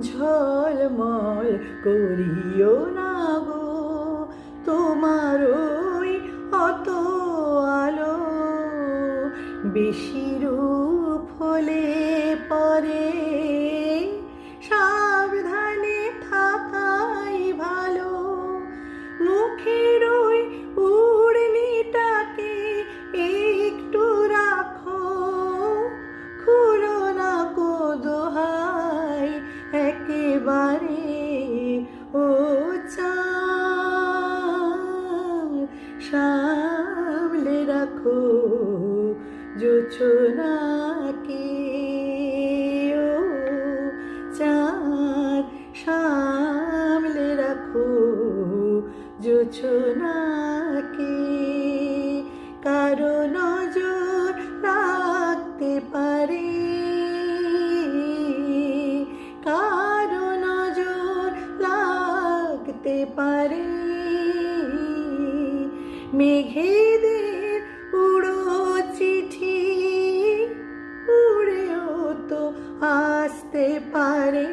ঝলমল করিও না গো তোমার ওই অত আলো। বেশি রূপ হলে পরে সাবধানে থাকাই ভালো। মুখের ওই উড়নিটাকে একটু রাখো, খুলো না কো দোহাই একেবারে। ও চাঁদ সামলে রাখো জোছনাকে। ও চাঁদ সামলে রাখো জোছনাকে। কারো নজর রাখতে পারে, কারো নজর লাগতে পারে। মেঘেদের উড়ো চিঠি উড়েও তো আসতে পারে।